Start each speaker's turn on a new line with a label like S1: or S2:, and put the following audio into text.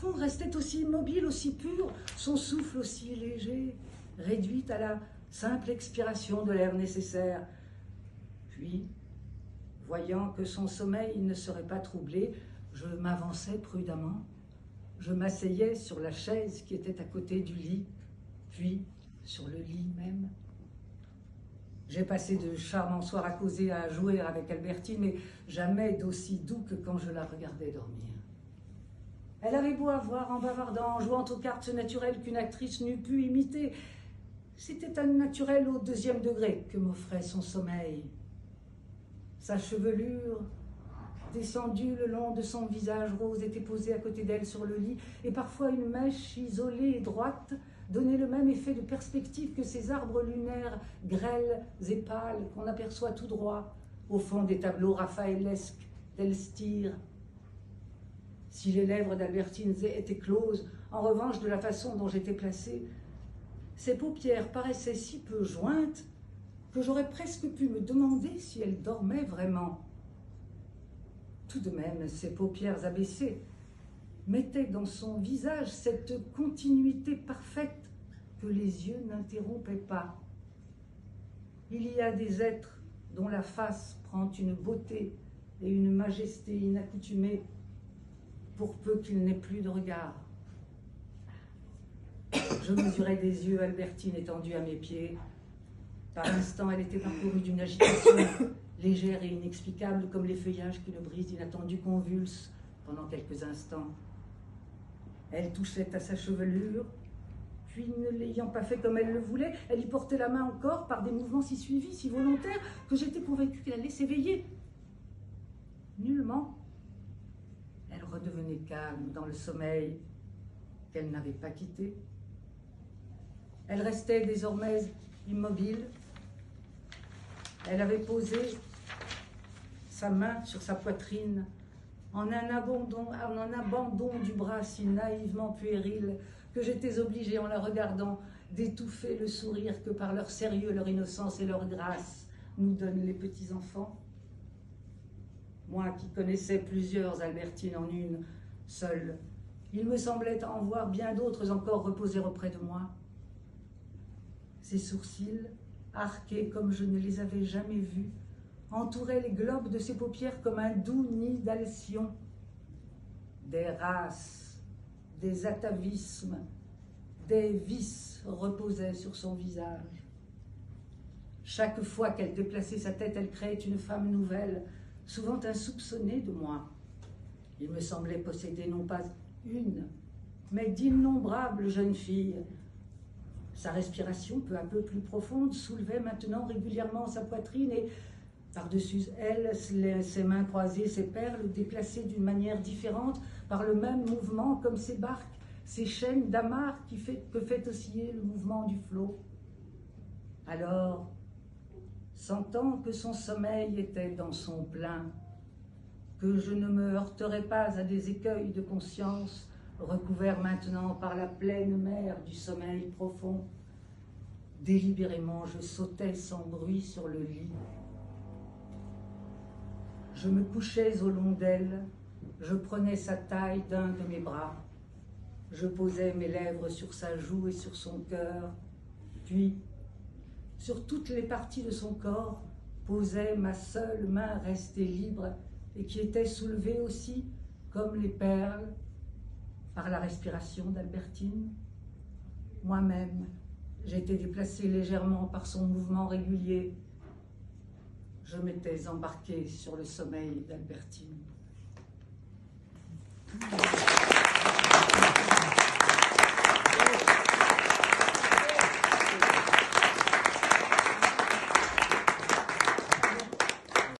S1: front restait aussi immobile, aussi pur, son souffle aussi léger, réduit à la simple expiration de l'air nécessaire. Puis, voyant que son sommeil ne serait pas troublé, je m'avançai prudemment. Je m'asseyais sur la chaise qui était à côté du lit, puis sur le lit même. J'ai passé de charmants soirs à causer, à jouer avec Albertine, mais jamais d'aussi doux que quand je la regardais dormir. Elle avait beau avoir, en bavardant, en jouant aux cartes naturelles qu'une actrice n'eût pu imiter. C'était un naturel au 2e degré que m'offrait son sommeil. Sa chevelure, descendue le long de son visage rose, était posée à côté d'elle sur le lit, et parfois une mèche isolée et droite donnait le même effet de perspective que ces arbres lunaires grêles et pâles qu'on aperçoit tout droit au fond des tableaux raphaëlesques d'Elstir. Si les lèvres d'Albertine étaient closes, en revanche, de la façon dont j'étais placée, ses paupières paraissaient si peu jointes que j'aurais presque pu me demander si elle dormait vraiment. Tout de même, ses paupières abaissées mettaient dans son visage cette continuité parfaite que les yeux n'interrompaient pas. Il y a des êtres dont la face prend une beauté et une majesté inaccoutumées pour peu qu'il n'ait plus de regard. Je mesurais des yeux Albertine étendue à mes pieds. Par instant, elle était parcourue d'une agitation légère et inexplicable, comme les feuillages qu'une brise inattendue convulse pendant quelques instants. Elle touchait à sa chevelure, puis, ne l'ayant pas fait comme elle le voulait, elle y portait la main encore par des mouvements si suivis, si volontaires, que j'étais convaincue qu'elle allait s'éveiller. Nullement. Elle redevenait calme dans le sommeil qu'elle n'avait pas quitté. Elle restait désormais immobile. Elle avait posé sa main sur sa poitrine en un abandon du bras si naïvement puéril que j'étais obligée, en la regardant, d'étouffer le sourire que par leur sérieux, leur innocence et leur grâce nous donnent les petits enfants. Moi qui connaissais plusieurs Albertines en une seule, il me semblait en voir bien d'autres encore reposer auprès de moi. Ses sourcils, arqués comme je ne les avais jamais vus, entouraient les globes de ses paupières comme un doux nid d'alcyon. Des races, des atavismes, des vices reposaient sur son visage. Chaque fois qu'elle déplaçait sa tête, elle créait une femme nouvelle, souvent insoupçonnée de moi. Il me semblait posséder non pas une, mais d'innombrables jeunes filles. Sa respiration, peu à peu plus profonde, soulevait maintenant régulièrement sa poitrine et, par-dessus elle, ses mains croisées, ses perles, déplacées d'une manière différente par le même mouvement, comme ces barques, ces chaînes d'amarre que fait osciller le mouvement du flot. Alors, sentant que son sommeil était dans son plein, que je ne me heurterais pas à des écueils de conscience, recouvert maintenant par la pleine mer du sommeil profond, délibérément je sautais sans bruit sur le lit. Je me couchais au long d'elle, je prenais sa taille d'un de mes bras, je posais mes lèvres sur sa joue et sur son cœur, puis, sur toutes les parties de son corps, posais ma seule main restée libre et qui était soulevée aussi, comme les perles, par la respiration d'Albertine. Moi-même, j'étais déplacée légèrement par son mouvement régulier. Je m'étais embarquée sur le sommeil d'Albertine.